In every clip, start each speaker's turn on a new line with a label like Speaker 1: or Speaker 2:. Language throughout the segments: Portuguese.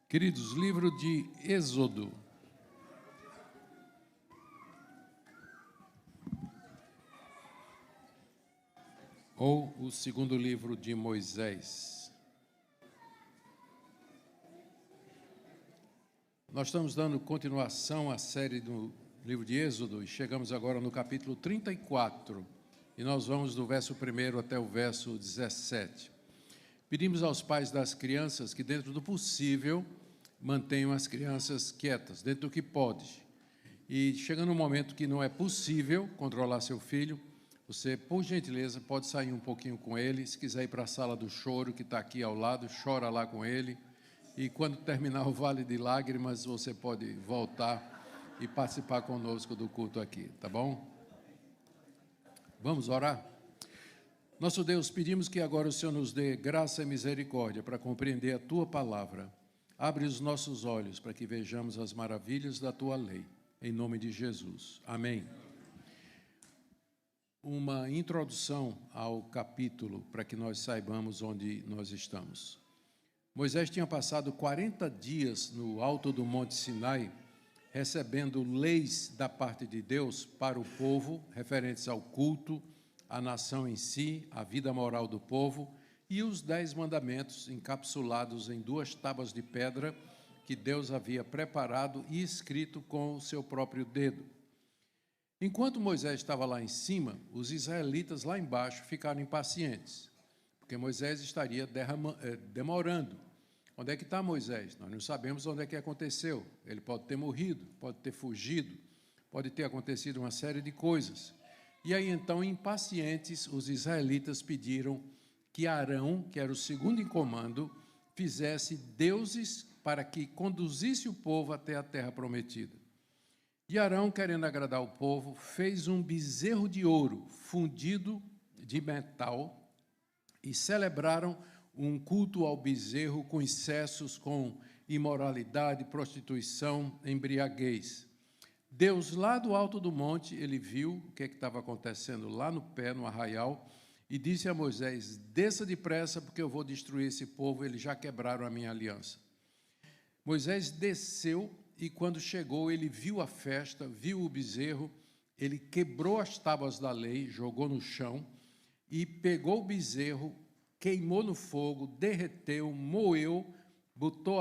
Speaker 1: Queridos, livro de Êxodo. Ou o segundo livro de Moisés. Nós estamos dando continuação à série do livro de Êxodo e chegamos agora no capítulo 34. E nós vamos do verso 1 até o verso 17. Pedimos aos pais das crianças que, dentro do possível, mantenham as crianças quietas, dentro do que pode. E chegando um momento que não é possível controlar seu filho, você, por gentileza, pode sair um pouquinho com ele. Se quiser ir para a sala do choro, que está aqui ao lado, chora lá com ele. E quando terminar o Vale de Lágrimas, você pode voltar e participar conosco do culto aqui, tá bom? Vamos orar? Nosso Deus, pedimos que agora o Senhor nos dê graça e misericórdia para compreender a Tua palavra. Abre os nossos olhos para que vejamos as maravilhas da Tua lei. Em nome de Jesus. Amém. Uma introdução ao capítulo para que nós saibamos onde nós estamos. Moisés tinha passado 40 dias no alto do Monte Sinai, recebendo leis da parte de Deus para o povo, referentes ao culto, à nação em si, à vida moral do povo, e os 10 mandamentos encapsulados em 2 tábuas de pedra que Deus havia preparado e escrito com o seu próprio dedo. Enquanto Moisés estava lá em cima, os israelitas lá embaixo ficaram impacientes, porque Moisés estaria demorando. Onde é que está Moisés? Nós não sabemos onde é que aconteceu. Ele pode ter morrido, pode ter fugido, pode ter acontecido uma série de coisas. E aí, então, impacientes, os israelitas pediram que Arão, que era o segundo em comando, fizesse deuses para que conduzisse o povo até a terra prometida. E Arão, querendo agradar o povo, fez um bezerro de ouro fundido de metal e celebraram um culto ao bezerro com excessos, com imoralidade, prostituição, embriaguez. Deus, lá do alto do monte, ele viu o que estava acontecendo lá no pé, no arraial, e disse a Moisés: desça depressa, porque eu vou destruir esse povo, eles já quebraram a minha aliança. Moisés desceu, e quando chegou, ele viu a festa, viu o bezerro, ele quebrou as tábuas da lei, jogou no chão, e pegou o bezerro, queimou no fogo, derreteu, moeu, botou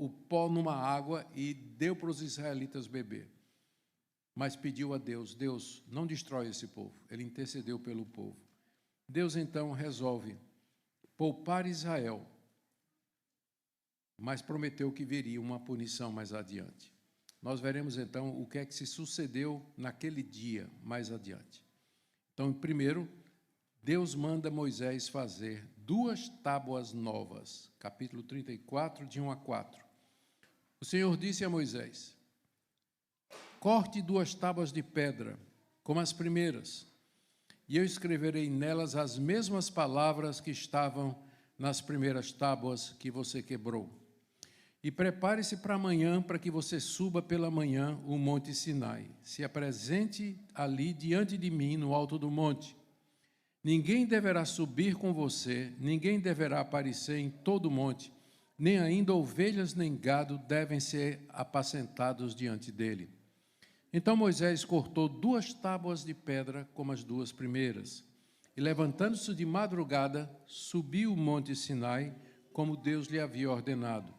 Speaker 1: o pó numa água e deu para os israelitas beber. Mas pediu a Deus: Deus, não destrói esse povo. Ele intercedeu pelo povo. Deus então resolve poupar Israel, mas prometeu que viria uma punição mais adiante. Nós veremos então o que é que se sucedeu naquele dia mais adiante. Então, primeiro, Deus manda Moisés fazer 2 tábuas novas, capítulo 34, de 1 a 4. O Senhor disse a Moisés: corte 2 tábuas de pedra, como as primeiras, e eu escreverei nelas as mesmas palavras que estavam nas primeiras tábuas que você quebrou. E prepare-se para amanhã, para que você suba pela manhã o monte Sinai. Se apresente ali diante de mim, no alto do monte. Ninguém deverá subir com você, ninguém deverá aparecer em todo o monte, nem ainda ovelhas nem gado devem ser apacentados diante dele. Então Moisés cortou 2 tábuas de pedra, como as 2 primeiras, e levantando-se de madrugada, subiu o monte Sinai, como Deus lhe havia ordenado.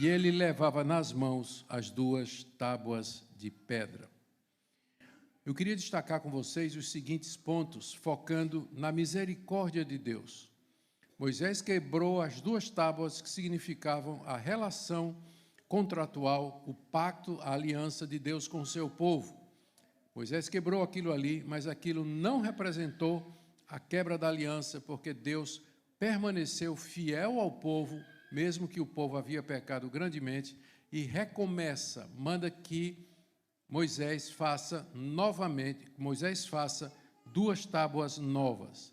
Speaker 1: E ele levava nas mãos as 2 tábuas de pedra. Eu queria destacar com vocês os seguintes pontos, focando na misericórdia de Deus. Moisés quebrou as 2 tábuas que significavam a relação contratual, o pacto, a aliança de Deus com o seu povo. Moisés quebrou aquilo ali, mas aquilo não representou a quebra da aliança, porque Deus permaneceu fiel ao povo, mesmo que o povo havia pecado grandemente, e recomeça, manda que Moisés faça 2 tábuas novas.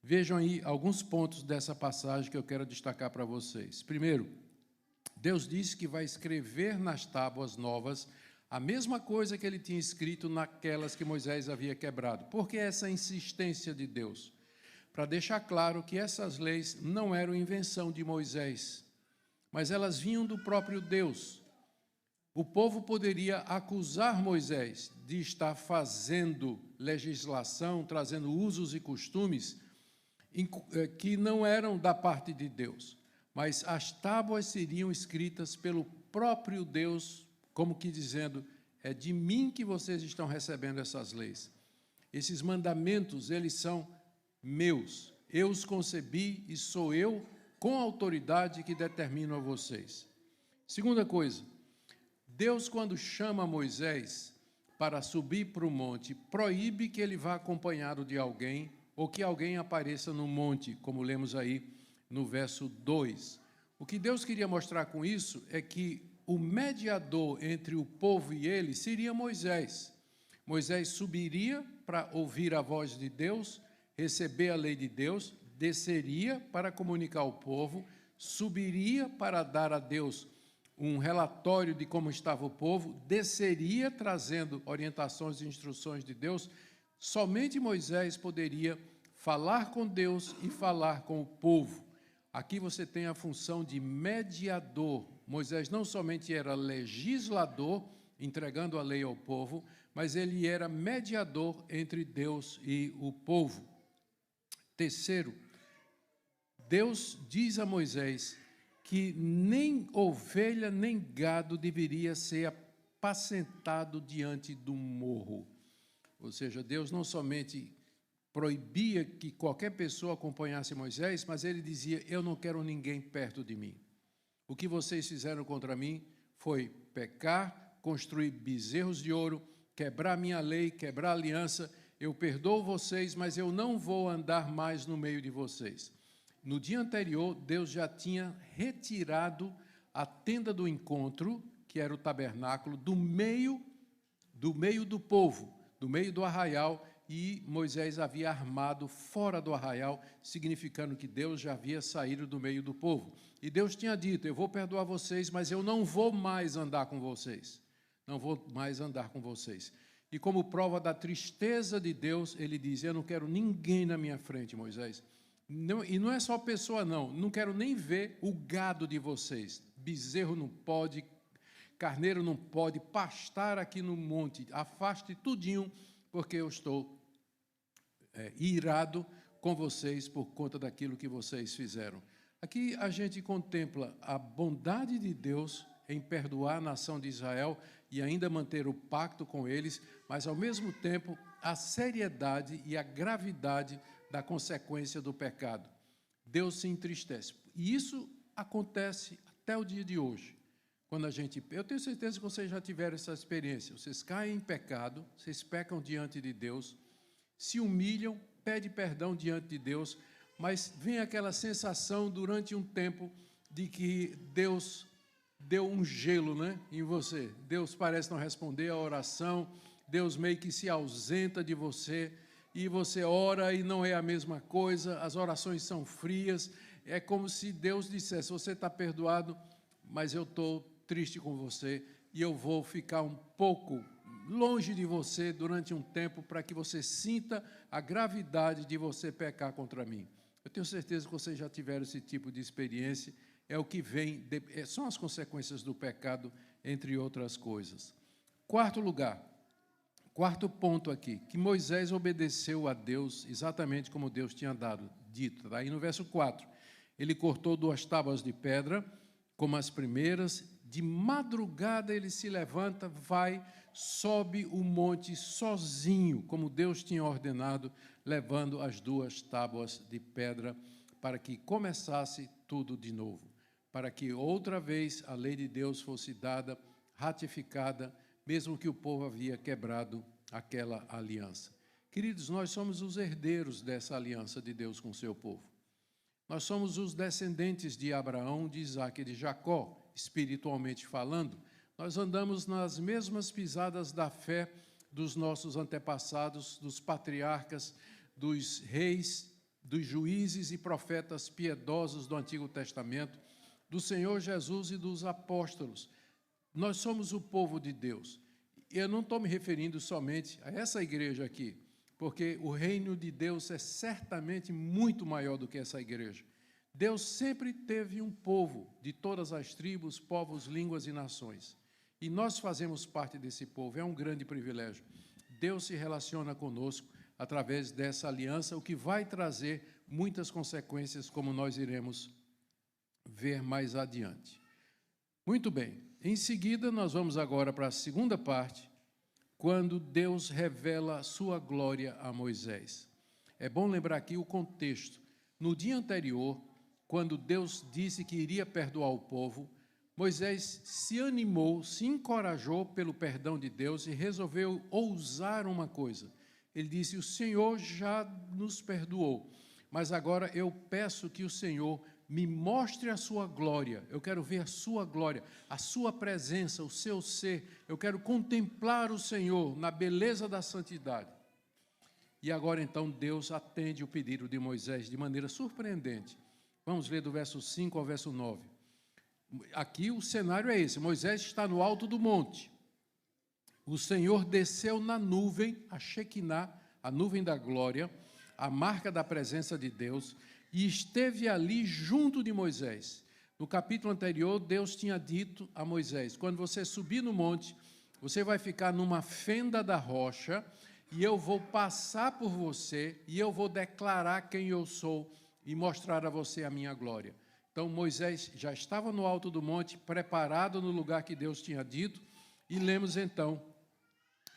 Speaker 1: Vejam aí alguns pontos dessa passagem que eu quero destacar para vocês. Primeiro, Deus disse que vai escrever nas tábuas novas a mesma coisa que ele tinha escrito naquelas que Moisés havia quebrado. Por que essa insistência de Deus? Para deixar claro que essas leis não eram invenção de Moisés, mas elas vinham do próprio Deus. O povo poderia acusar Moisés de estar fazendo legislação, trazendo usos e costumes que não eram da parte de Deus, mas as tábuas seriam escritas pelo próprio Deus, como que dizendo, é de mim que vocês estão recebendo essas leis. Esses mandamentos, eles são meus. Eu os concebi e sou eu, com autoridade, que determino a vocês. Segunda coisa, Deus, quando chama Moisés para subir para o monte, proíbe que ele vá acompanhado de alguém ou que alguém apareça no monte, como lemos aí no verso 2. O que Deus queria mostrar com isso é que o mediador entre o povo e ele seria Moisés. Moisés subiria para ouvir a voz de Deus, receber a lei de Deus, desceria para comunicar ao povo, subiria para dar a Deus um relatório de como estava o povo, desceria trazendo orientações e instruções de Deus. Somente Moisés poderia falar com Deus e falar com o povo. Aqui você tem a função de mediador. Moisés não somente era legislador, entregando a lei ao povo, mas ele era mediador entre Deus e o povo. Terceiro, Deus diz a Moisés que nem ovelha nem gado deveria ser apacentado diante do morro. Ou seja, Deus não somente proibia que qualquer pessoa acompanhasse Moisés, mas ele dizia, eu não quero ninguém perto de mim. O que vocês fizeram contra mim foi pecar, construir bezerros de ouro, quebrar minha lei, quebrar a aliança. Eu perdoo vocês, mas eu não vou andar mais no meio de vocês. No dia anterior, Deus já tinha retirado a tenda do encontro, que era o tabernáculo, do meio do povo, do meio do arraial, e Moisés havia armado fora do arraial, significando que Deus já havia saído do meio do povo. E Deus tinha dito, eu vou perdoar vocês, mas eu não vou mais andar com vocês. Não vou mais andar com vocês. E como prova da tristeza de Deus, ele diz, eu não quero ninguém na minha frente, Moisés. Não, e não é só pessoa, não quero nem ver o gado de vocês. Bezerro não pode, carneiro não pode, pastar aqui no monte. Afaste tudinho, porque eu estou irado com vocês por conta daquilo que vocês fizeram. Aqui a gente contempla a bondade de Deus em perdoar a nação de Israel e ainda manter o pacto com eles, mas, ao mesmo tempo, a seriedade e a gravidade da consequência do pecado. Deus se entristece. E isso acontece até o dia de hoje. Quando eu tenho certeza que vocês já tiveram essa experiência. Vocês caem em pecado, vocês pecam diante de Deus, se humilham, pedem perdão diante de Deus, mas vem aquela sensação durante um tempo de que Deus deu um gelo, em você. Deus parece não responder a oração, Deus meio que se ausenta de você, e você ora e não é a mesma coisa, as orações são frias, é como se Deus dissesse, você está perdoado, mas eu estou triste com você, e eu vou ficar um pouco longe de você durante um tempo, para que você sinta a gravidade de você pecar contra mim. Eu tenho certeza que vocês já tiveram esse tipo de experiência, é o que vem, são as consequências do pecado, entre outras coisas. Quarto Quarto ponto aqui, que Moisés obedeceu a Deus exatamente como Deus tinha dito. Daí no verso 4, ele cortou 2 tábuas de pedra, como as primeiras, de madrugada ele se levanta, vai, sobe o monte sozinho, como Deus tinha ordenado, levando as 2 tábuas de pedra, para que começasse tudo de novo, para que outra vez a lei de Deus fosse dada, ratificada, mesmo que o povo havia quebrado aquela aliança. Queridos, nós somos os herdeiros dessa aliança de Deus com o seu povo. Nós somos os descendentes de Abraão, de Isaque e de Jacó, espiritualmente falando. Nós andamos nas mesmas pisadas da fé dos nossos antepassados, dos patriarcas, dos reis, dos juízes e profetas piedosos do Antigo Testamento, do Senhor Jesus e dos apóstolos. Nós somos o povo de Deus. Eu não estou me referindo somente a essa igreja aqui, porque o reino de Deus é certamente muito maior do que essa igreja. Deus sempre teve um povo de todas as tribos, povos, línguas e nações. E nós fazemos parte desse povo, é um grande privilégio. Deus se relaciona conosco através dessa aliança, o que vai trazer muitas consequências, como nós iremos ver mais adiante. Muito bem, em seguida nós vamos agora para a segunda parte, quando Deus revela sua glória a Moisés. É bom lembrar aqui o contexto. No dia anterior, quando Deus disse que iria perdoar o povo, Moisés se animou, se encorajou pelo perdão de Deus e resolveu ousar uma coisa. Ele disse: o Senhor já nos perdoou, mas agora eu peço que o Senhor me mostre a sua glória. Eu quero ver a sua glória, a sua presença, o seu ser. Eu quero contemplar o Senhor na beleza da santidade. E agora, então, Deus atende o pedido de Moisés de maneira surpreendente. Vamos ler do verso 5 ao verso 9. Aqui o cenário é esse: Moisés está no alto do monte. O Senhor desceu na nuvem, a Shekinah, a nuvem da glória, a marca da presença de Deus, e esteve ali junto de Moisés. No capítulo anterior, Deus tinha dito a Moisés: quando você subir no monte, você vai ficar numa fenda da rocha, e eu vou passar por você, e eu vou declarar quem eu sou, e mostrar a você a minha glória. Então, Moisés já estava no alto do monte, preparado no lugar que Deus tinha dito, e lemos então,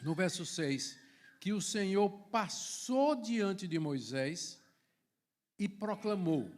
Speaker 1: no verso 6, que o Senhor passou diante de Moisés e proclamou.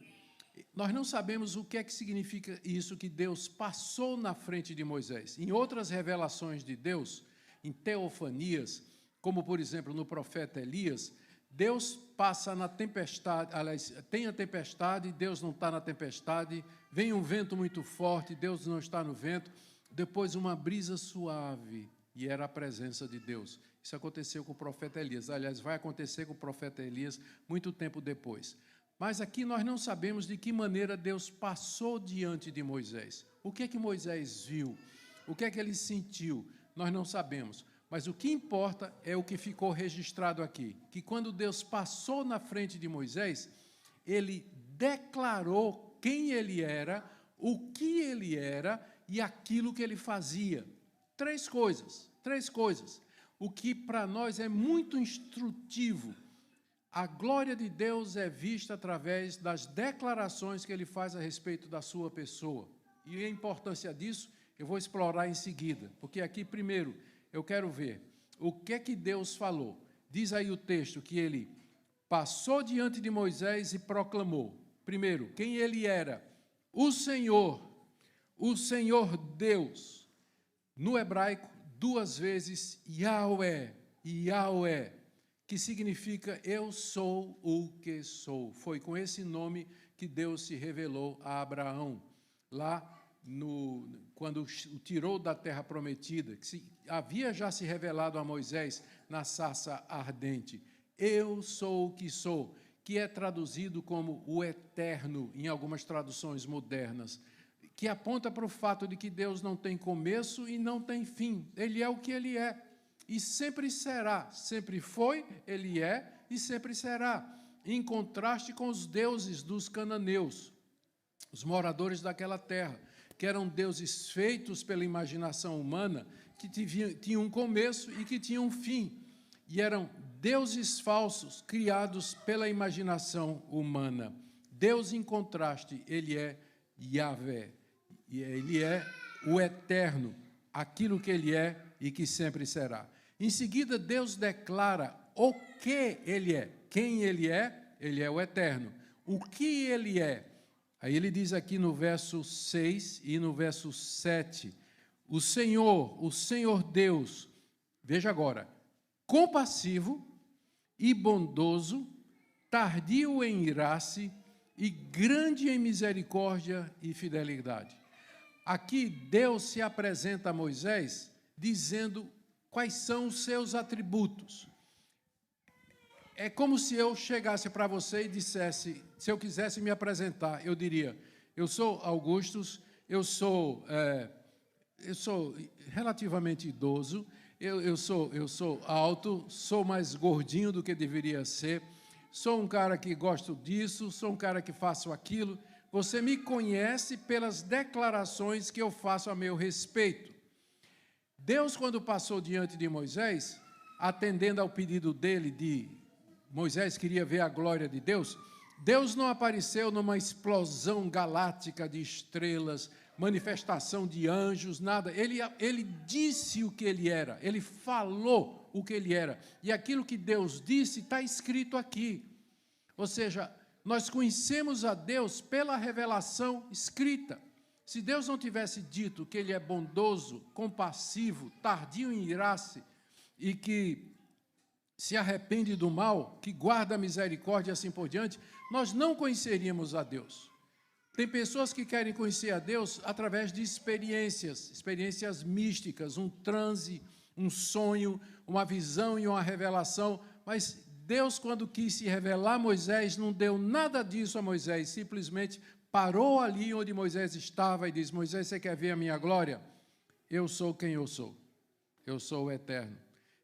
Speaker 1: Nós não sabemos o que é que significa isso, que Deus passou na frente de Moisés. Em outras revelações de Deus, em teofanias, como por exemplo no profeta Elias, Deus passa na tempestade, aliás, tem a tempestade, Deus não está na tempestade, vem um vento muito forte, Deus não está no vento, depois uma brisa suave, e era a presença de Deus. Isso aconteceu com o profeta Elias, aliás, vai acontecer com o profeta Elias muito tempo depois. Mas aqui nós não sabemos de que maneira Deus passou diante de Moisés. O que é que Moisés viu? O que é que ele sentiu? Nós não sabemos. Mas o que importa é o que ficou registrado aqui, que quando Deus passou na frente de Moisés, ele declarou quem ele era, o que ele era e aquilo que ele fazia. Três coisas. O que para nós é muito instrutivo. A glória de Deus é vista através das declarações que ele faz a respeito da sua pessoa. E a importância disso eu vou explorar em seguida, porque aqui primeiro eu quero ver o que é que Deus falou. Diz aí o texto que ele passou diante de Moisés e proclamou. Primeiro, quem ele era? O Senhor Deus. No hebraico, duas vezes, Yahweh, que significa eu sou o que sou. Foi com esse nome que Deus se revelou a Abraão, lá quando o tirou da terra prometida, que havia já se revelado a Moisés na sarça ardente. Eu sou o que sou, que é traduzido como o eterno, em algumas traduções modernas, que aponta para o fato de que Deus não tem começo e não tem fim. Ele é o que ele é, e sempre será. Sempre foi, ele é, e sempre será. Em contraste com os deuses dos cananeus, os moradores daquela terra, que eram deuses feitos pela imaginação humana, que tinham um começo e que tinham um fim. E eram deuses falsos, criados pela imaginação humana. Deus, em contraste, ele é Yahvé. E ele é o eterno, aquilo que ele é e que sempre será. Em seguida, Deus declara o que ele é. Quem ele é o eterno. O que ele é? Aí ele diz aqui no verso 6 e no verso 7, o Senhor Deus, veja agora, compassivo e bondoso, tardio em irar-se e grande em misericórdia e fidelidade. Aqui Deus se apresenta a Moisés dizendo quais são os seus atributos. É como se eu chegasse para você e dissesse, se eu quisesse me apresentar, eu diria, eu sou Augustus, eu sou relativamente idoso, eu sou alto, sou mais gordinho do que deveria ser, sou um cara que gosto disso, sou um cara que faço aquilo. Você me conhece pelas declarações que eu faço a meu respeito. Deus, quando passou diante de Moisés, atendendo ao pedido dele de Moisés queria ver a glória de Deus, Deus não apareceu numa explosão galáctica de estrelas, manifestação de anjos, nada. Ele disse o que ele era, ele falou o que ele era. E aquilo que Deus disse está escrito aqui. Ou seja, nós conhecemos a Deus pela revelação escrita. Se Deus não tivesse dito que ele é bondoso, compassivo, tardio em irar-se e que se arrepende do mal, que guarda a misericórdia e assim por diante, nós não conheceríamos a Deus. Tem pessoas que querem conhecer a Deus através de experiências místicas, um transe, um sonho, uma visão e uma revelação, mas Deus, quando quis se revelar a Moisés, não deu nada disso a Moisés, simplesmente parou ali onde Moisés estava e disse: Moisés, você quer ver a minha glória? Eu sou quem eu sou o Eterno.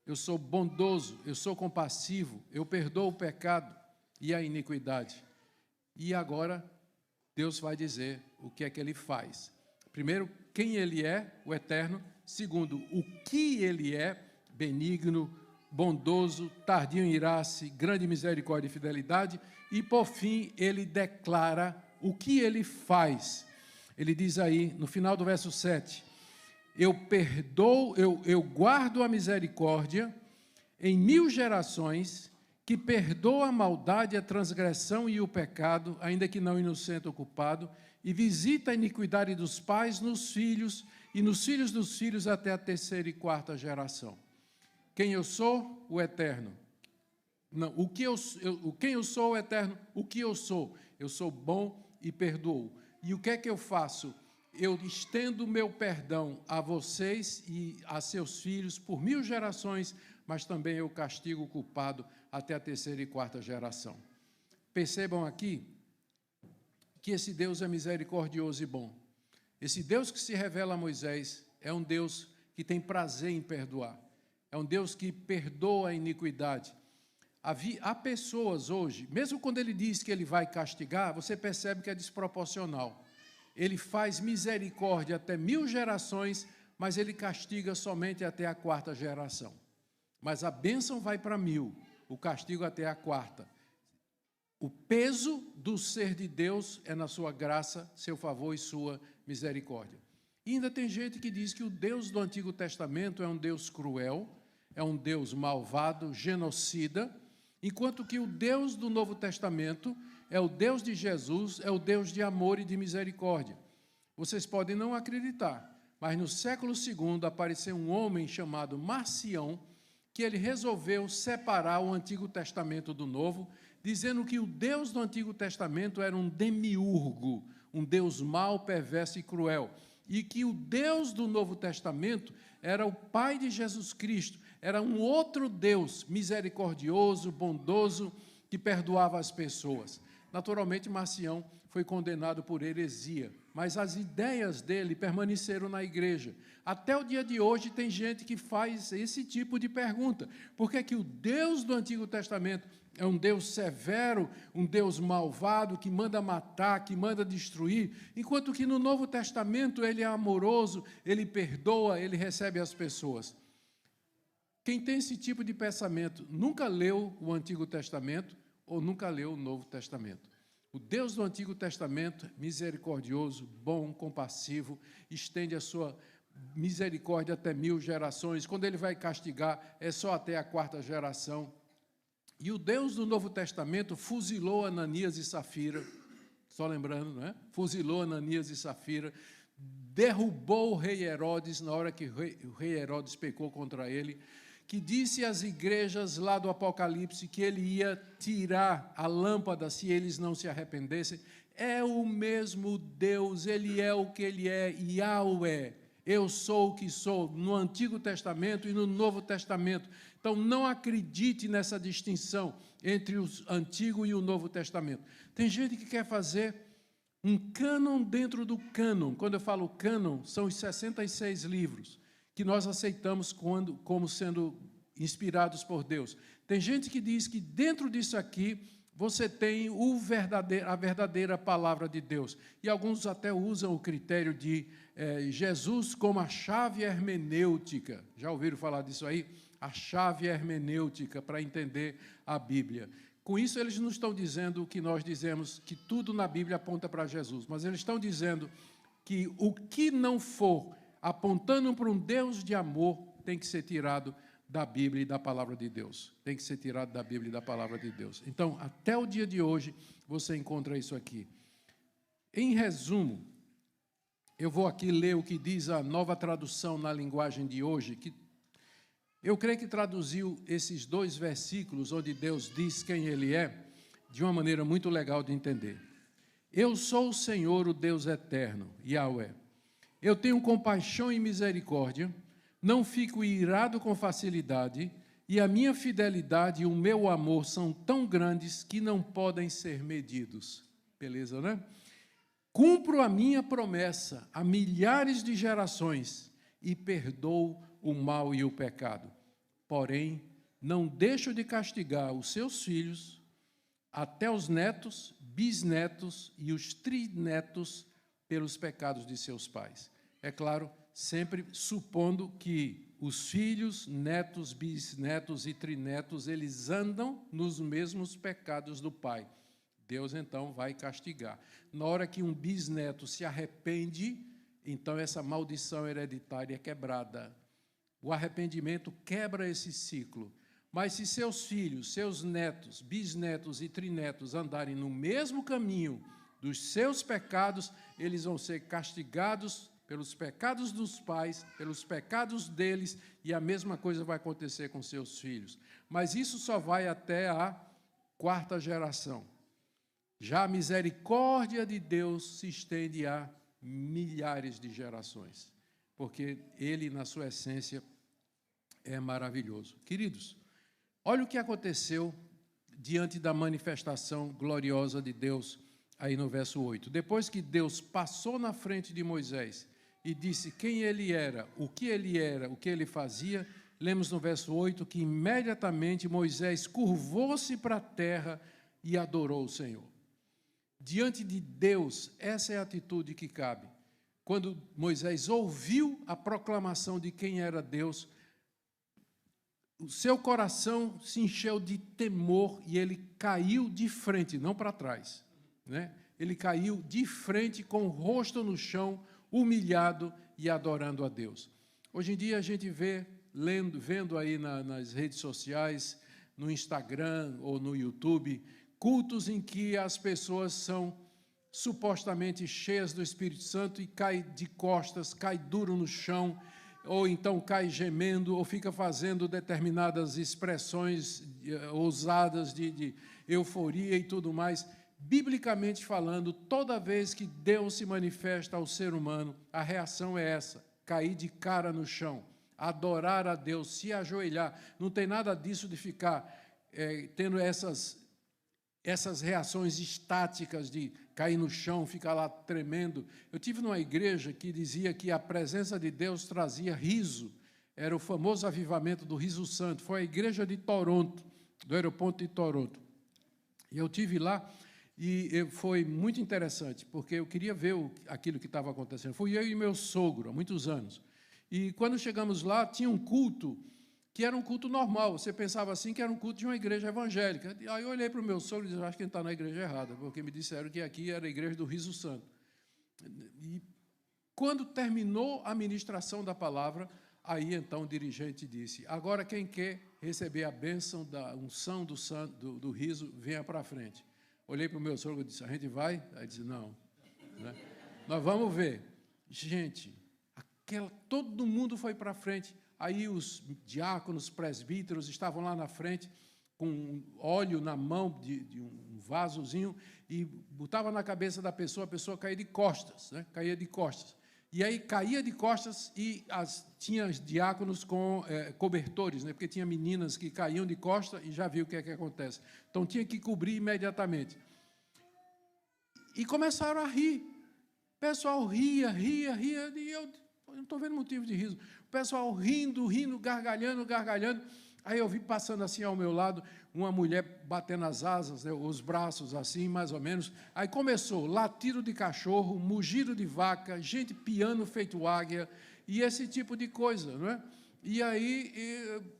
Speaker 1: Eu sou bondoso, eu sou compassivo, eu perdoo o pecado e a iniquidade. E agora, Deus vai dizer o que é que ele faz. Primeiro, quem ele é, o Eterno. Segundo, o que ele é, benigno, bondoso, tardio em irar-se, grande misericórdia e fidelidade. E, por fim, ele declara o que ele faz. Ele diz aí, no final do verso 7, eu guardo a misericórdia em 1000 gerações, que perdoa a maldade, a transgressão e o pecado, ainda que não inocente ou culpado, e visita a iniquidade dos pais nos filhos, e nos filhos dos filhos até a 3ª e 4ª geração. Quem eu sou? O Eterno. Não, quem eu sou? O Eterno. O que eu sou? Eu sou bom e perdoo. E o que é que eu faço? Eu estendo o meu perdão a vocês e a seus filhos por 1000 gerações, mas também eu castigo o culpado até a 3ª e 4ª geração. Percebam aqui que esse Deus é misericordioso e bom. Esse Deus que se revela a Moisés é um Deus que tem prazer em perdoar. É um Deus que perdoa a iniquidade. Há pessoas hoje, mesmo quando ele diz que ele vai castigar, você percebe que é desproporcional. Ele faz misericórdia até 1000 gerações, mas ele castiga somente até a 4ª geração. Mas a bênção vai para 1000, o castigo até a 4ª. O peso do ser de Deus é na sua graça, seu favor e sua misericórdia. E ainda tem gente que diz que o Deus do Antigo Testamento é um Deus cruel, é um Deus malvado, genocida, enquanto que o Deus do Novo Testamento é o Deus de Jesus, é o Deus de amor e de misericórdia. Vocês podem não acreditar, mas no século II apareceu um homem chamado Marcião, que ele resolveu separar o Antigo Testamento do Novo, dizendo que o Deus do Antigo Testamento era um demiurgo, um Deus mau, perverso e cruel, e que o Deus do Novo Testamento era o Pai de Jesus Cristo, era um outro Deus misericordioso, bondoso, que perdoava as pessoas. Naturalmente, Marcião foi condenado por heresia, mas as ideias dele permaneceram na igreja. Até o dia de hoje tem gente que faz esse tipo de pergunta. Por que é que o Deus do Antigo Testamento é um Deus severo, um Deus malvado, que manda matar, que manda destruir, enquanto que no Novo Testamento ele é amoroso, ele perdoa, ele recebe as pessoas? Quem tem esse tipo de pensamento nunca leu o Antigo Testamento ou nunca leu o Novo Testamento. O Deus do Antigo Testamento, misericordioso, bom, compassivo, estende a sua misericórdia até 1000 gerações. Quando ele vai castigar, é só até a 4ª geração. E o Deus do Novo Testamento fuzilou Ananias e Safira, só lembrando, não é? Fuzilou Ananias e Safira, derrubou o rei Herodes na hora que o rei Herodes pecou contra ele, que disse às igrejas lá do Apocalipse que ele ia tirar a lâmpada se eles não se arrependessem. É o mesmo Deus, ele é o que ele é, Yahweh. Eu sou o que sou, no Antigo Testamento e no Novo Testamento. Então, não acredite nessa distinção entre o Antigo e o Novo Testamento. Tem gente que quer fazer um cânon dentro do cânon. Quando eu falo cânon, são os 66 livros que nós aceitamos como sendo inspirados por Deus. Tem gente que diz que dentro disso aqui você tem a verdadeira palavra de Deus. E alguns até usam o critério de Jesus como a chave hermenêutica. Já ouviram falar disso aí? A chave hermenêutica para entender a Bíblia. Com isso, eles não estão dizendo o que nós dizemos, que tudo na Bíblia aponta para Jesus, mas eles estão dizendo que o que não for apontando para um Deus de amor tem que ser tirado da Bíblia e da palavra de Deus. Tem que ser tirado da Bíblia e da palavra de Deus. Então, até o dia de hoje, você encontra isso aqui. Em resumo, eu vou aqui ler o que diz a Nova Tradução na linguagem de hoje, que eu creio que traduziu esses 2 versículos, onde Deus diz quem Ele é, de uma maneira muito legal de entender. Eu sou o Senhor, o Deus eterno, Yahweh. Eu tenho compaixão e misericórdia, não fico irado com facilidade, e a minha fidelidade e o meu amor são tão grandes que não podem ser medidos. Beleza, né? Cumpro a minha promessa a milhares de gerações e perdoo o mal e o pecado. Porém, não deixo de castigar os seus filhos até os netos, bisnetos e os trinetos pelos pecados de seus pais. É claro, sempre supondo que os filhos, netos, bisnetos e trinetos, eles andam nos mesmos pecados do pai. Deus, então, vai castigar. Na hora que um bisneto se arrepende, então essa maldição hereditária é quebrada. O arrependimento quebra esse ciclo. Mas se seus filhos, seus netos, bisnetos e trinetos andarem no mesmo caminho dos seus pecados, eles vão ser castigados pelos pecados dos pais, pelos pecados deles, e a mesma coisa vai acontecer com seus filhos. Mas isso só vai até a 4ª geração. Já a misericórdia de Deus se estende a milhares de gerações, porque Ele, na sua essência, é maravilhoso. Queridos, olha o que aconteceu diante da manifestação gloriosa de Deus, aí no verso 8. Depois que Deus passou na frente de Moisés e disse quem ele era, o que ele fazia, lemos no verso 8 que imediatamente Moisés curvou-se para a terra e adorou o Senhor. Diante de Deus, essa é a atitude que cabe. Quando Moisés ouviu a proclamação de quem era Deus, o seu coração se encheu de temor e ele caiu de frente, não para trás, né? Ele caiu de frente com o rosto no chão, humilhado e adorando a Deus. Hoje em dia a gente vendo aí nas redes sociais, no Instagram ou no YouTube, cultos em que as pessoas são supostamente cheias do Espírito Santo e cai de costas, cai duro no chão, ou então cai gemendo, ou fica fazendo determinadas expressões ousadas de euforia e tudo mais. Biblicamente falando, toda vez que Deus se manifesta ao ser humano, a reação é essa: cair de cara no chão, adorar a Deus, se ajoelhar. Não tem nada disso de ficar tendo essas reações estáticas de cair no chão, ficar lá tremendo. Eu tive numa igreja que dizia que a presença de Deus trazia riso. Era o famoso avivamento do riso santo. Foi a igreja de Toronto, do aeroporto de Toronto. E eu tive lá e foi muito interessante, porque eu queria ver aquilo que estava acontecendo. Fui eu e meu sogro, há muitos anos. E quando chegamos lá, tinha um culto que era um culto normal. Você pensava assim que era um culto de uma igreja evangélica. Aí eu olhei para o meu sogro e disse, acho que ele está na igreja errada, porque me disseram que aqui era a igreja do Riso Santo. E quando terminou a ministração da palavra, aí então o dirigente disse, agora quem quer receber a bênção da unção do riso, venha para frente. Olhei para o meu sogro e disse, a gente vai? Aí ele disse, não. Né? Nós vamos ver. Gente, todo mundo foi para frente. Aí os diáconos, presbíteros estavam lá na frente, com óleo na mão de um vasozinho, e botava na cabeça da pessoa, a pessoa caía de costas, né? Caía de costas. E aí caía de costas e tinha diáconos com cobertores, né? Porque tinha meninas que caíam de costas e já viu o que é que acontece. Então tinha que cobrir imediatamente. E começaram a rir. O pessoal ria, e eu não estou vendo motivo de riso. O pessoal rindo, gargalhando. Aí eu vi passando assim ao meu lado uma mulher batendo as asas, né, os braços assim, mais ou menos. Aí começou latido de cachorro, mugido de vaca, gente piando feito águia, e esse tipo de coisa, não é? E aí,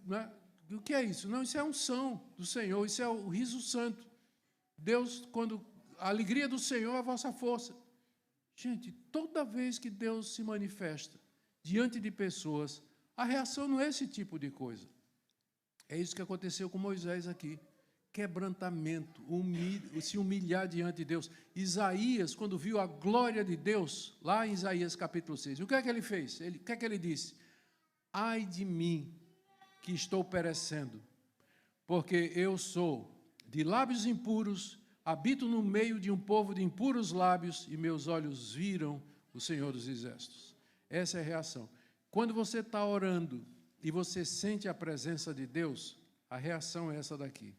Speaker 1: né, o que é isso? Não, isso é a unção do Senhor, isso é o riso santo. Deus, quando a alegria do Senhor é a vossa força. Gente, toda vez que Deus se manifesta diante de pessoas, a reação não é esse tipo de coisa. É isso que aconteceu com Moisés aqui. Quebrantamento, se humilhar diante de Deus. Isaías, quando viu a glória de Deus, lá em Isaías capítulo 6, o que é que ele fez? O que é que ele disse? Ai de mim, que estou perecendo, porque eu sou de lábios impuros, habito no meio de um povo de impuros lábios, e meus olhos viram o Senhor dos Exércitos. Essa é a reação. Quando você está orando e você sente a presença de Deus, a reação é essa daqui.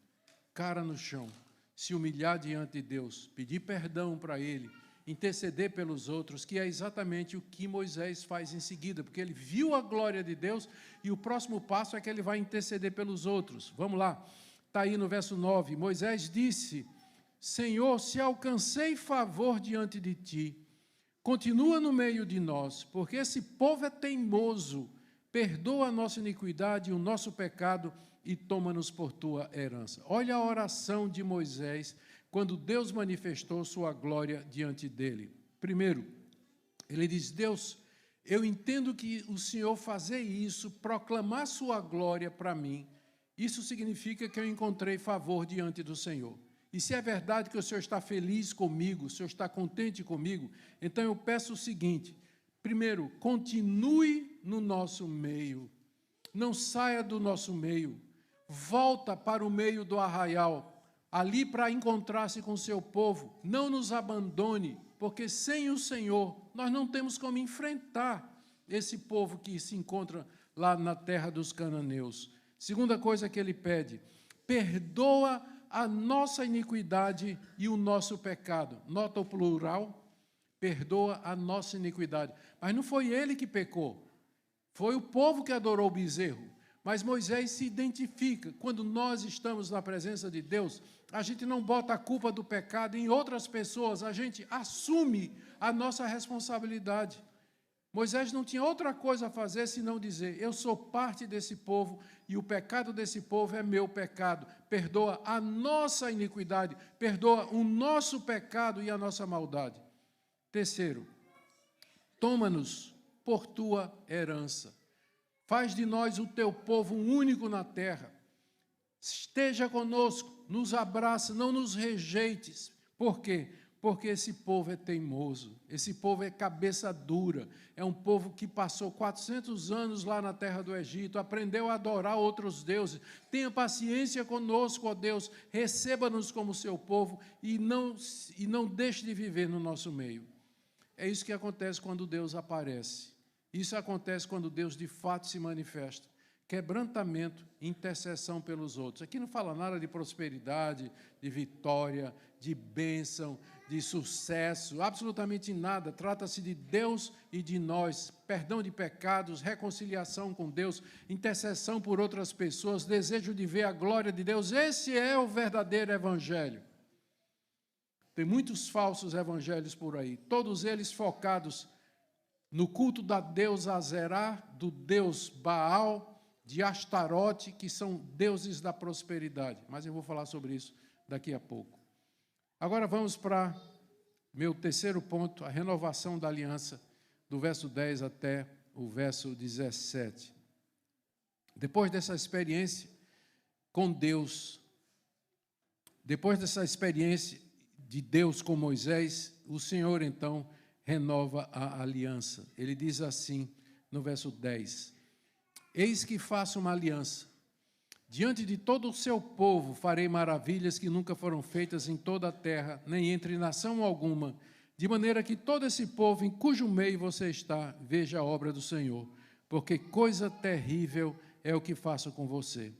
Speaker 1: Cara no chão, se humilhar diante de Deus, pedir perdão para Ele, interceder pelos outros, que é exatamente o que Moisés faz em seguida, porque ele viu a glória de Deus e o próximo passo é que ele vai interceder pelos outros. Vamos lá, está aí no verso 9, Moisés disse, Senhor, se alcancei favor diante de Ti, continua no meio de nós, porque esse povo é teimoso, perdoa a nossa iniquidade e o nosso pecado e toma-nos por Tua herança. Olha a oração de Moisés, quando Deus manifestou sua glória diante dele. Primeiro, ele diz, Deus, eu entendo que o Senhor fazer isso, proclamar sua glória para mim, isso significa que eu encontrei favor diante do Senhor. E se é verdade que o Senhor está feliz comigo, o Senhor está contente comigo, então eu peço o seguinte, primeiro, continue no nosso meio, não saia do nosso meio, volta para o meio do arraial, ali para encontrar-se com o seu povo, não nos abandone, porque sem o Senhor nós não temos como enfrentar esse povo que se encontra lá na terra dos cananeus. Segunda coisa que ele pede, perdoa a nossa iniquidade e o nosso pecado. Nota o plural, perdoa a nossa iniquidade. Mas não foi ele que pecou, foi o povo que adorou o bezerro. Mas Moisés se identifica, quando nós estamos na presença de Deus, a gente não bota a culpa do pecado em outras pessoas, a gente assume a nossa responsabilidade. Moisés não tinha outra coisa a fazer senão dizer, eu sou parte desse povo e o pecado desse povo é meu pecado. Perdoa a nossa iniquidade, perdoa o nosso pecado e a nossa maldade. Terceiro, toma-nos por tua herança. Faz de nós o teu povo único na terra. Esteja conosco, nos abraça, não nos rejeites. Por quê? Porque esse povo é teimoso, esse povo é cabeça dura, é um povo que passou 400 anos lá na terra do Egito, aprendeu a adorar outros deuses. Tenha paciência conosco, ó Deus, receba-nos como seu povo e não deixe de viver no nosso meio. É isso que acontece quando Deus aparece. Isso acontece quando Deus de fato se manifesta. Quebrantamento, intercessão pelos outros. Aqui não fala nada de prosperidade, de vitória, de bênção, de sucesso, absolutamente nada. Trata-se de Deus e de nós, perdão de pecados, reconciliação com Deus, intercessão por outras pessoas, desejo de ver a glória de Deus. Esse é o verdadeiro evangelho. Tem muitos falsos evangelhos por aí, todos eles focados no culto da deusa Azerá, do deus Baal, de Astarote, que são deuses da prosperidade. Mas eu vou falar sobre isso daqui a pouco. Agora vamos para meu terceiro ponto, a renovação da aliança, do verso 10 até o verso 17. Depois dessa experiência com Deus, depois dessa experiência de Deus com Moisés, o Senhor, então, renova a aliança. Ele diz assim, no verso 10, eis que faço uma aliança. Diante de todo o seu povo farei maravilhas que nunca foram feitas em toda a terra, nem entre nação alguma, de maneira que todo esse povo em cujo meio você está, veja a obra do Senhor, porque coisa terrível é o que faço com você.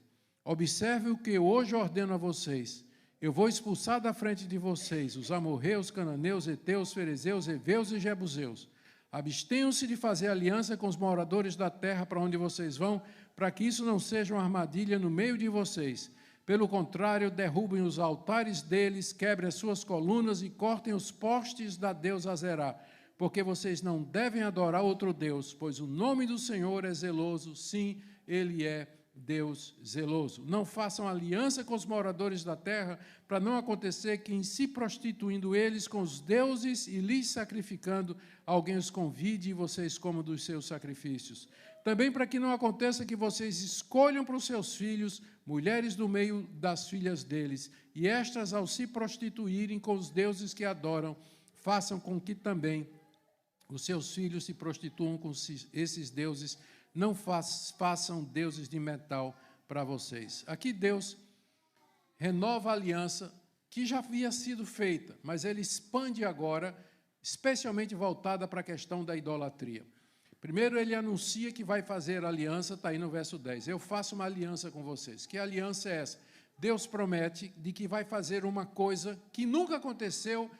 Speaker 1: Observe o que hoje ordeno a vocês. Eu vou expulsar da frente de vocês os amorreus, cananeus, heteus, ferezeus, heveus e jebuseus. Abstenham-se de fazer aliança com os moradores da terra para onde vocês vão, para que isso não seja uma armadilha no meio de vocês. Pelo contrário, derrubem os altares deles, quebrem as suas colunas e cortem os postes da deusa Azerá, porque vocês não devem adorar outro Deus, pois o nome do Senhor é zeloso, sim, Ele é Deus zeloso. Não façam aliança com os moradores da terra, para não acontecer que, em se prostituindo eles com os deuses e lhes sacrificando, alguém os convide e vocês comam dos seus sacrifícios. Também para que não aconteça que vocês escolham para os seus filhos mulheres do meio das filhas deles, e estas, ao se prostituírem com os deuses que adoram, façam com que também os seus filhos se prostituam com esses deuses, não façam deuses de metal para vocês. Aqui Deus renova a aliança que já havia sido feita, mas ele expande agora, especialmente voltada para a questão da idolatria. Primeiro ele anuncia que vai fazer aliança, está aí no verso 10. Eu faço uma aliança com vocês. Que aliança é essa? Deus promete de que vai fazer uma coisa que nunca aconteceu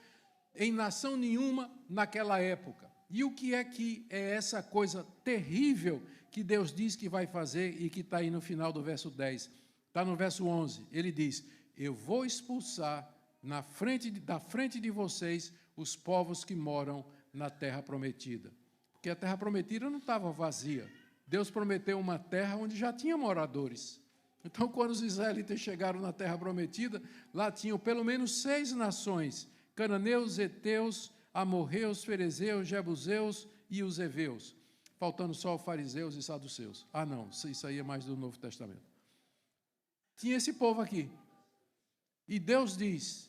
Speaker 1: em nação nenhuma naquela época. E o que é essa coisa terrível que Deus diz que vai fazer e que está aí no final do verso 10? Está no verso 11. Ele diz, eu vou expulsar da frente de vocês os povos que moram na terra prometida. Porque a terra prometida não estava vazia. Deus prometeu uma terra onde já tinha moradores. Então, quando os israelitas chegaram na terra prometida, lá tinham pelo menos 6 nações, cananeus, heteus, amorreus, ferezeus, jebuseus e os heveus, faltando só fariseus e saduceus. Ah, não, isso aí é mais do Novo Testamento. Tinha esse povo aqui. E Deus diz,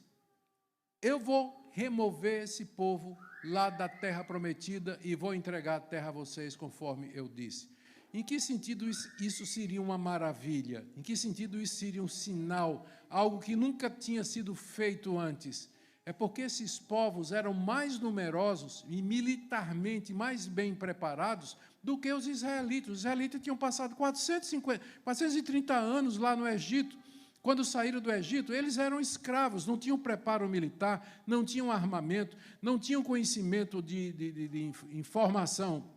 Speaker 1: eu vou remover esse povo lá da terra prometida e vou entregar a terra a vocês, conforme eu disse. Em que sentido isso seria uma maravilha? Em que sentido isso seria um sinal, algo que nunca tinha sido feito antes? É porque esses povos eram mais numerosos e militarmente mais bem preparados do que os israelitas. Os israelitas tinham passado 430 anos lá no Egito. Quando saíram do Egito, eles eram escravos, não tinham preparo militar, não tinham armamento, não tinham conhecimento de informação,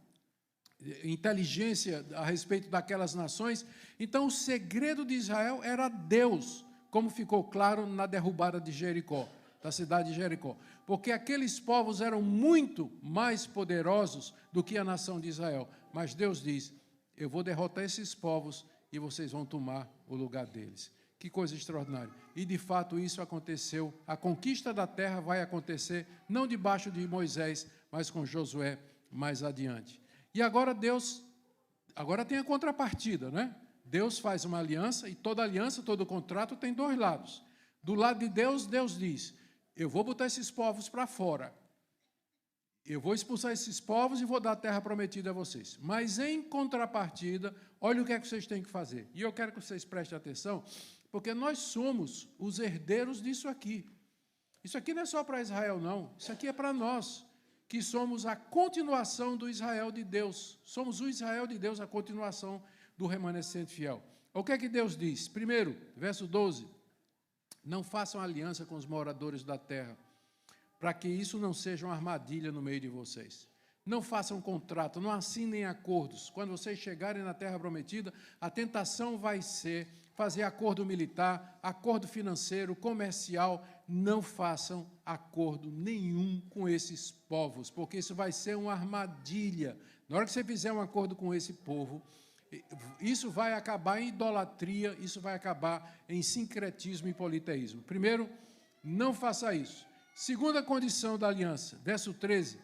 Speaker 1: inteligência a respeito daquelas nações. Então, o segredo de Israel era Deus, como ficou claro na derrubada de Jericó, da cidade de Jericó. Porque aqueles povos eram muito mais poderosos do que a nação de Israel. Mas Deus diz, eu vou derrotar esses povos e vocês vão tomar o lugar deles. Que coisa extraordinária. E, de fato, isso aconteceu. A conquista da terra vai acontecer, não debaixo de Moisés, mas com Josué mais adiante. E agora agora tem a contrapartida, né? Deus faz uma aliança, e toda aliança, todo contrato tem 2 lados. Do lado de Deus, Deus diz, eu vou botar esses povos para fora. Eu vou expulsar esses povos e vou dar a terra prometida a vocês. Mas, em contrapartida, olha o que é que vocês têm que fazer. E eu quero que vocês prestem atenção, porque nós somos os herdeiros disso aqui. Isso aqui não é só para Israel, não. Isso aqui é para nós, que somos a continuação do Israel de Deus. Somos o Israel de Deus, a continuação do remanescente fiel. O que é que Deus diz? Primeiro, verso 12. Não façam aliança com os moradores da terra, para que isso não seja uma armadilha no meio de vocês. Não façam contrato, não assinem acordos. Quando vocês chegarem na terra prometida, a tentação vai ser fazer acordo militar, acordo financeiro, comercial. Não façam acordo nenhum com esses povos, porque isso vai ser uma armadilha. Na hora que você fizer um acordo com esse povo, isso vai acabar em idolatria, isso vai acabar em sincretismo e politeísmo. Primeiro, não faça isso. Segunda condição da aliança, verso 13,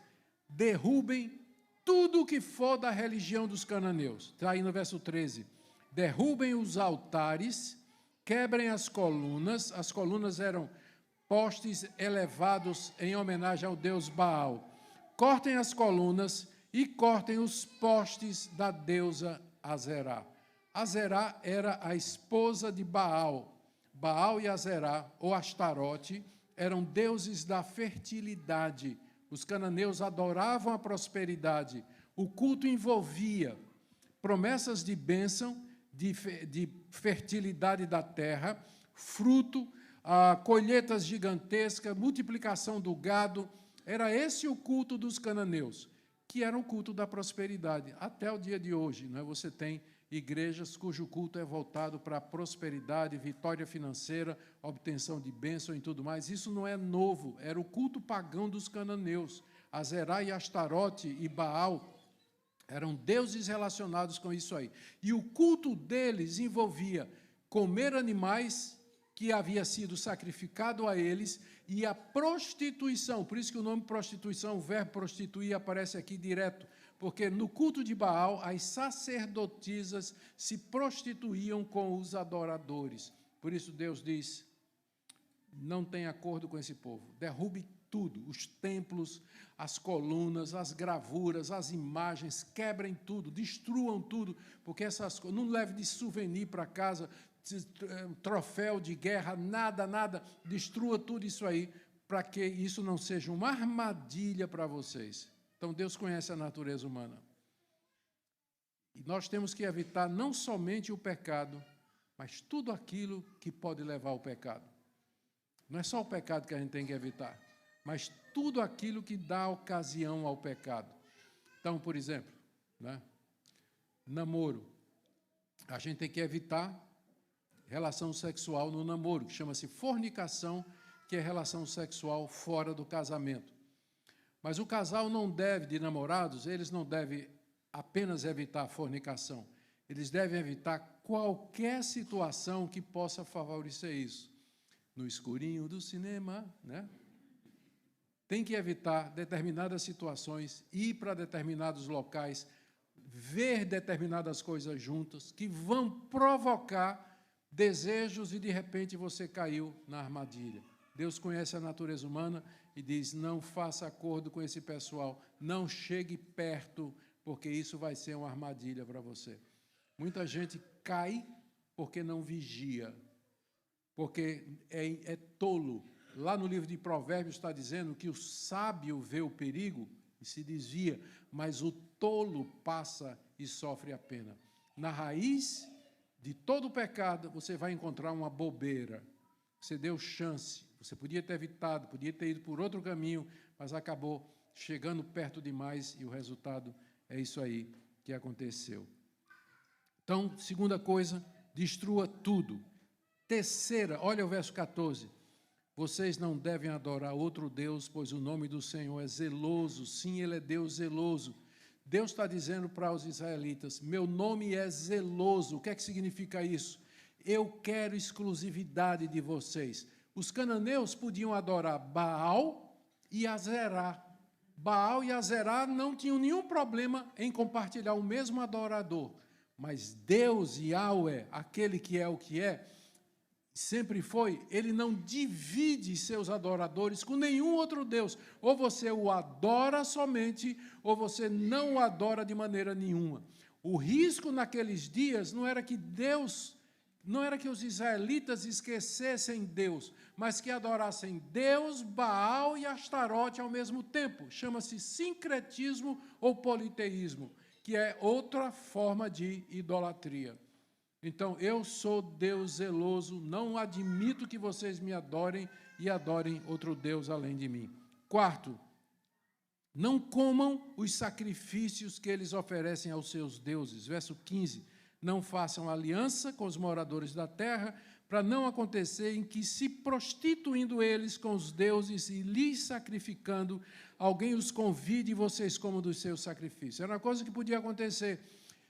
Speaker 1: derrubem tudo o que for da religião dos cananeus. Está aí no verso 13. Derrubem os altares, quebrem as colunas eram postes elevados em homenagem ao deus Baal. Cortem as colunas e cortem os postes da deusa Azerá. Azerá era a esposa de Baal. Baal e Azerá, ou Astarote, eram deuses da fertilidade. Os cananeus adoravam a prosperidade. O culto envolvia promessas de bênção, de fertilidade da terra, fruto, colheitas gigantescas, multiplicação do gado. Era esse o culto dos cananeus, que era o culto da prosperidade. Até o dia de hoje, né, você tem igrejas cujo culto é voltado para a prosperidade, vitória financeira, obtenção de bênção e tudo mais. Isso não é novo, era o culto pagão dos cananeus. Azerá e Astarote e Baal eram deuses relacionados com isso aí. E o culto deles envolvia comer animais que havia sido sacrificado a eles e a prostituição. Por isso que o nome prostituição, o verbo prostituir aparece aqui direto, porque no culto de Baal as sacerdotisas se prostituíam com os adoradores. Por isso Deus diz: não tem acordo com esse povo, derrube tudo, os templos, as colunas, as gravuras, as imagens, quebrem tudo, destruam tudo, porque essas coisas, não leve de souvenir para casa, troféu de guerra, nada, destrua tudo isso aí, para que isso não seja uma armadilha para vocês. Então, Deus conhece a natureza humana. E nós temos que evitar não somente o pecado, mas tudo aquilo que pode levar ao pecado. Não é só o pecado que a gente tem que evitar, mas tudo aquilo que dá ocasião ao pecado. Então, por exemplo, namoro. A gente tem que evitar relação sexual no namoro, que chama-se fornicação, que é relação sexual fora do casamento. Mas o casal não deve, de namorados, eles não devem apenas evitar a fornicação, eles devem evitar qualquer situação que possa favorecer isso. No escurinho do cinema, tem que evitar determinadas situações, ir para determinados locais, ver determinadas coisas juntas, que vão provocar desejos e, de repente, você caiu na armadilha. Deus conhece a natureza humana e diz: não faça acordo com esse pessoal, não chegue perto, porque isso vai ser uma armadilha para você. Muita gente cai porque não vigia, porque é tolo. Lá no livro de Provérbios está dizendo que o sábio vê o perigo e se desvia, mas o tolo passa e sofre a pena. Na raiz de todo o pecado, você vai encontrar uma bobeira. Você deu chance, você podia ter evitado, podia ter ido por outro caminho, mas acabou chegando perto demais e o resultado é isso aí que aconteceu. Então, segunda coisa, destrua tudo. Terceira, olha o verso 14. Vocês não devem adorar outro Deus, pois o nome do Senhor é zeloso. Sim, Ele é Deus zeloso. Deus está dizendo para os israelitas: meu nome é zeloso. O que é que significa isso? Eu quero exclusividade de vocês. Os cananeus podiam adorar Baal e Azerá. Baal e Azerá não tinham nenhum problema em compartilhar o mesmo adorador. Mas Deus, Yahweh, aquele que é o que é, sempre foi, ele não divide seus adoradores com nenhum outro Deus. Ou você o adora somente, ou você não o adora de maneira nenhuma. O risco naqueles dias não era que os israelitas esquecessem Deus, mas que adorassem Deus, Baal e Astarote ao mesmo tempo. Chama-se sincretismo ou politeísmo, que é outra forma de idolatria. Então, eu sou Deus zeloso, não admito que vocês me adorem e adorem outro Deus além de mim. Quarto, não comam os sacrifícios que eles oferecem aos seus deuses. Verso 15, não façam aliança com os moradores da terra, para não acontecer em que, se prostituindo eles com os deuses e lhes sacrificando, alguém os convide e vocês comam dos seus sacrifícios. Era uma coisa que podia acontecer.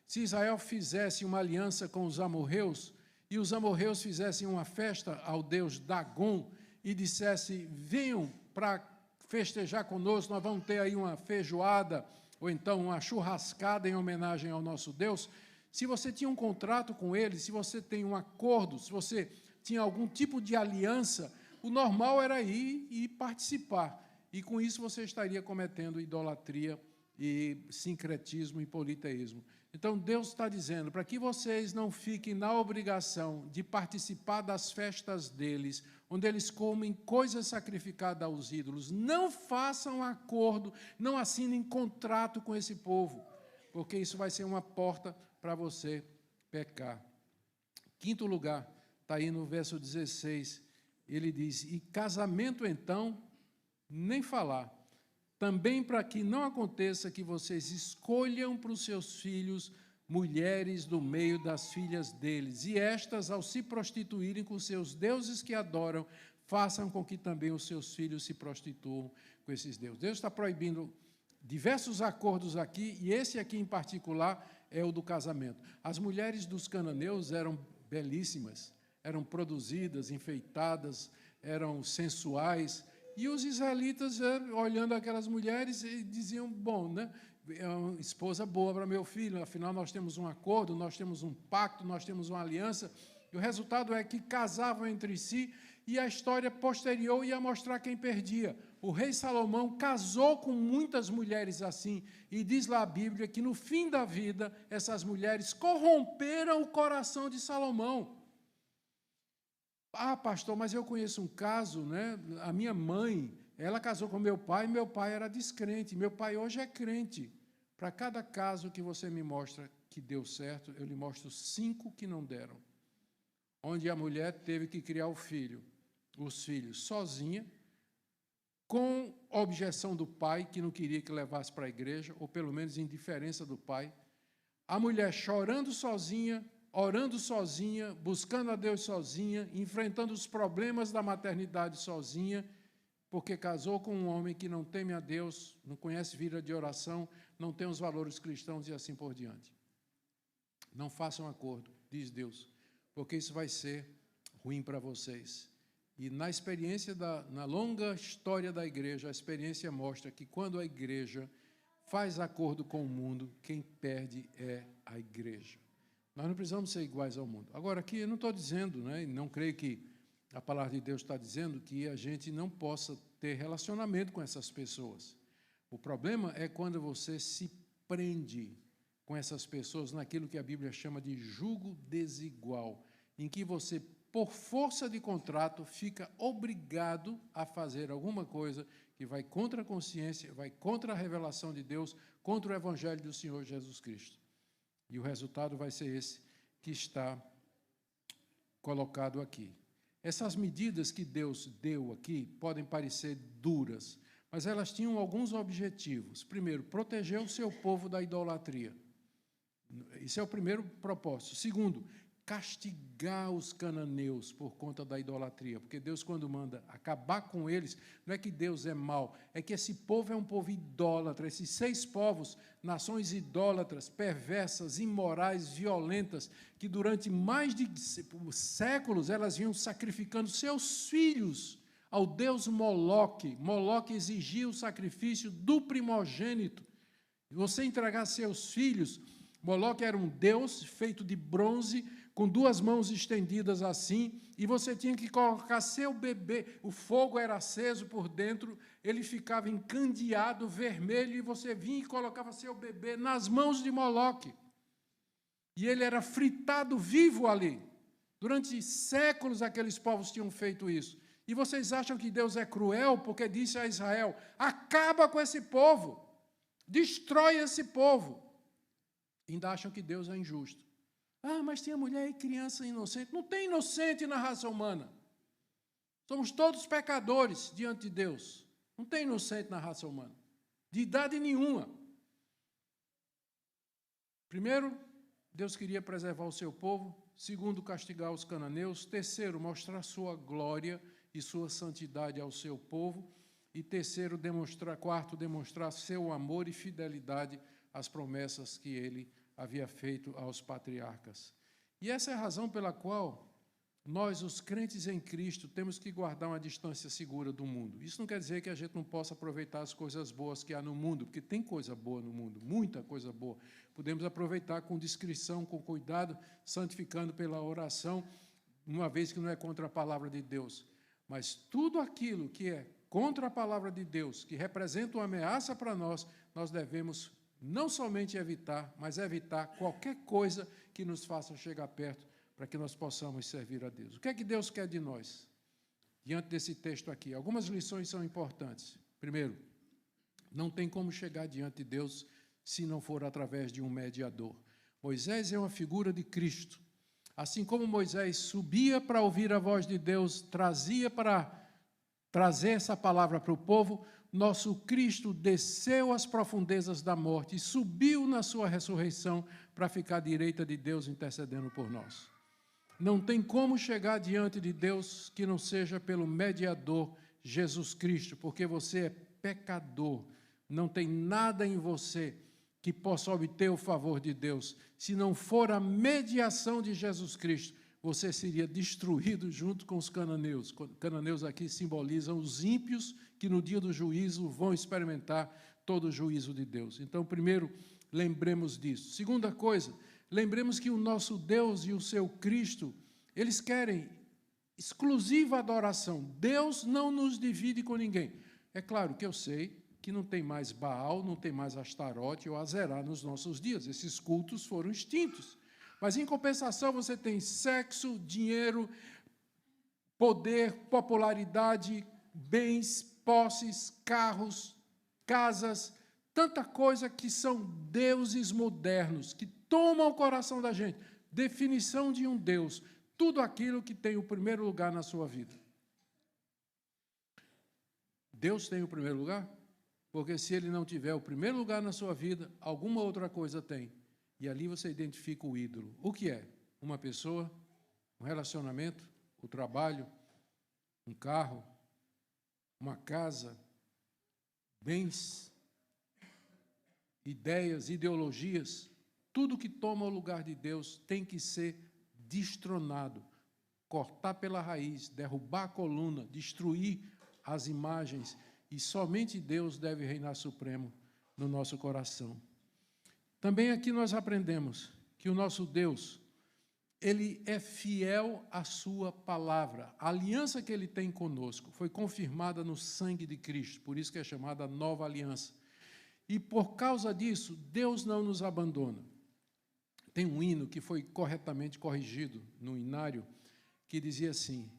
Speaker 1: Se Israel fizesse uma aliança com os amorreus, e os amorreus fizessem uma festa ao deus Dagon, e dissesse: venham para festejar conosco, nós vamos ter aí uma feijoada, ou então uma churrascada em homenagem ao nosso Deus. Se você tinha um contrato com ele, se você tem um acordo, se você tinha algum tipo de aliança, o normal era ir e participar. E com isso você estaria cometendo idolatria e sincretismo e politeísmo. Então, Deus está dizendo, para que vocês não fiquem na obrigação de participar das festas deles, onde eles comem coisas sacrificadas aos ídolos, não façam acordo, não assinem contrato com esse povo, porque isso vai ser uma porta para você pecar. Quinto lugar, está aí no verso 16, ele diz: e casamento, então, nem falar. Também para que não aconteça que vocês escolham para os seus filhos mulheres do meio das filhas deles, e estas, ao se prostituírem com seus deuses que adoram, façam com que também os seus filhos se prostituam com esses deuses. Deus está proibindo diversos acordos aqui, e esse aqui em particular é o do casamento. As mulheres dos cananeus eram belíssimas, eram produzidas, enfeitadas, eram sensuais, e os israelitas, olhando aquelas mulheres, diziam, bom, né, é uma esposa boa para meu filho, afinal nós temos um acordo, nós temos um pacto, nós temos uma aliança, e o resultado é que casavam entre si, e a história posterior ia mostrar quem perdia. O rei Salomão casou com muitas mulheres assim, e diz lá a Bíblia que no fim da vida, essas mulheres corromperam o coração de Salomão. Ah, pastor, mas eu conheço um caso, né? A minha mãe, ela casou com meu pai era descrente, meu pai hoje é crente. Para cada caso que você me mostra que deu certo, eu lhe mostro 5 que não deram. Onde a mulher teve que criar os filhos sozinha, com objeção do pai, que não queria que levasse para a igreja, ou pelo menos indiferença do pai. A mulher chorando sozinha, orando sozinha, buscando a Deus sozinha, enfrentando os problemas da maternidade sozinha, porque casou com um homem que não teme a Deus, não conhece vida de oração, não tem os valores cristãos e assim por diante. Não façam acordo, diz Deus, porque isso vai ser ruim para vocês. E na experiência, na longa história da igreja, a experiência mostra que quando a igreja faz acordo com o mundo, quem perde é a igreja. Nós não precisamos ser iguais ao mundo. Agora, aqui eu não estou dizendo, né, e não creio que a palavra de Deus está dizendo que a gente não possa ter relacionamento com essas pessoas. O problema é quando você se prende com essas pessoas naquilo que a Bíblia chama de jugo desigual, em que você, por força de contrato, fica obrigado a fazer alguma coisa que vai contra a consciência, vai contra a revelação de Deus, contra o Evangelho do Senhor Jesus Cristo. E o resultado vai ser esse que está colocado aqui. Essas medidas que Deus deu aqui podem parecer duras, mas elas tinham alguns objetivos. Primeiro, proteger o seu povo da idolatria. Esse é o primeiro propósito. Segundo, castigar os cananeus por conta da idolatria, porque Deus, quando manda acabar com eles, não é que Deus é mau, é que esse povo é um povo idólatra. Esses 6 povos, nações idólatras, perversas, imorais, violentas, que durante mais de séculos elas vinham sacrificando seus filhos ao deus Moloque. Moloque exigia o sacrifício do primogênito. E você entregar seus filhos, Moloque era um deus feito de bronze, com 2 mãos estendidas assim, e você tinha que colocar seu bebê, o fogo era aceso por dentro, ele ficava encandeado, vermelho, e você vinha e colocava seu bebê nas mãos de Moloque. E ele era fritado vivo ali. Durante séculos aqueles povos tinham feito isso. E vocês acham que Deus é cruel porque disse a Israel, acaba com esse povo, destrói esse povo. Ainda acham que Deus é injusto. Ah, mas tem a mulher e criança inocente. Não tem inocente na raça humana. Somos todos pecadores diante de Deus. Não tem inocente na raça humana. De idade nenhuma. Primeiro, Deus queria preservar o seu povo. Segundo, castigar os cananeus. Terceiro, mostrar sua glória e sua santidade ao seu povo. E quarto, demonstrar seu amor e fidelidade às promessas que ele havia feito aos patriarcas. E essa é a razão pela qual nós, os crentes em Cristo, temos que guardar uma distância segura do mundo. Isso não quer dizer que a gente não possa aproveitar as coisas boas que há no mundo, porque tem coisa boa no mundo, muita coisa boa. Podemos aproveitar com discrição, com cuidado, santificando pela oração, uma vez que não é contra a palavra de Deus. Mas tudo aquilo que é contra a palavra de Deus, que representa uma ameaça para nós, nós devemos não somente evitar, mas evitar qualquer coisa que nos faça chegar perto para que nós possamos servir a Deus. O que é que Deus quer de nós? Diante desse texto aqui, algumas lições são importantes. Primeiro, não tem como chegar diante de Deus se não for através de um mediador. Moisés é uma figura de Cristo. Assim como Moisés subia para ouvir a voz de Deus, trazia para trazer essa palavra para o povo, nosso Cristo desceu às profundezas da morte e subiu na sua ressurreição para ficar à direita de Deus intercedendo por nós. Não tem como chegar diante de Deus que não seja pelo mediador Jesus Cristo, porque você é pecador. Não tem nada em você que possa obter o favor de Deus. Se não for a mediação de Jesus Cristo, você seria destruído junto com os cananeus. Cananeus aqui simbolizam os ímpios que no dia do juízo vão experimentar todo o juízo de Deus. Então, primeiro, lembremos disso. Segunda coisa, lembremos que o nosso Deus e o seu Cristo, eles querem exclusiva adoração. Deus não nos divide com ninguém. É claro que eu sei que não tem mais Baal, não tem mais Astarote ou Azerá nos nossos dias. Esses cultos foram extintos. Mas, em compensação, você tem sexo, dinheiro, poder, popularidade, bens, posses, carros, casas, tanta coisa que são deuses modernos, que tomam o coração da gente. Definição de um Deus, tudo aquilo que tem o primeiro lugar na sua vida. Deus tem o primeiro lugar? Porque se ele não tiver o primeiro lugar na sua vida, alguma outra coisa tem. E ali você identifica o ídolo. O que é? Uma pessoa, um relacionamento, o trabalho, um carro, uma casa, bens, ideias, ideologias. Tudo que toma o lugar de Deus tem que ser destronado, cortar pela raiz, derrubar a coluna, destruir as imagens. E somente Deus deve reinar supremo no nosso coração. Também aqui nós aprendemos que o nosso Deus, ele é fiel à sua palavra. A aliança que ele tem conosco foi confirmada no sangue de Cristo, por isso que é chamada nova aliança. E por causa disso, Deus não nos abandona. Tem um hino que foi corretamente corrigido no inário, que dizia assim,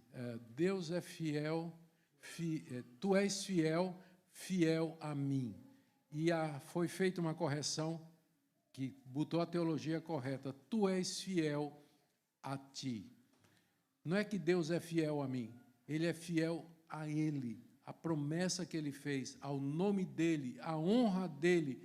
Speaker 1: Deus é fiel, tu és fiel, fiel a mim. E foi feita uma correção que botou a teologia correta, tu és fiel a ti. Não é que Deus é fiel a mim, ele é fiel a ele, a promessa que ele fez, ao nome dele, à honra dele,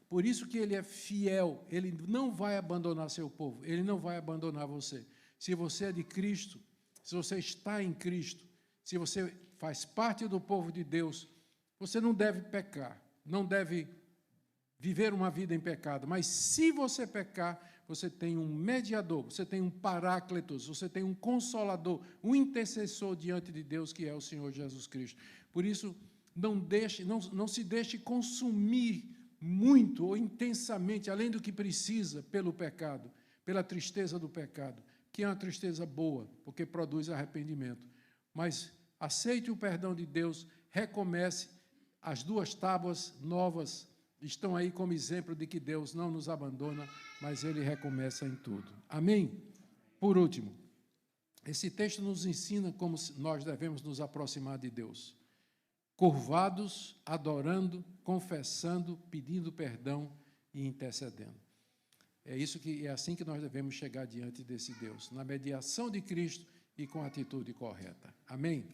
Speaker 1: por isso que ele é fiel, ele não vai abandonar seu povo, ele não vai abandonar você. Se você é de Cristo, se você está em Cristo, se você faz parte do povo de Deus, você não deve pecar, não deve viver uma vida em pecado, mas se você pecar, você tem um mediador, você tem um paráclitos, você tem um consolador, um intercessor diante de Deus, que é o Senhor Jesus Cristo. Por isso, não se deixe consumir muito ou intensamente, além do que precisa, pelo pecado, pela tristeza do pecado, que é uma tristeza boa, porque produz arrependimento. Mas aceite o perdão de Deus, recomece, as 2 tábuas novas estão aí como exemplo de que Deus não nos abandona, mas ele recomeça em tudo. Amém? Por último, esse texto nos ensina como nós devemos nos aproximar de Deus. Curvados, adorando, confessando, pedindo perdão e intercedendo. É assim que nós devemos chegar diante desse Deus, na mediação de Cristo e com a atitude correta. Amém?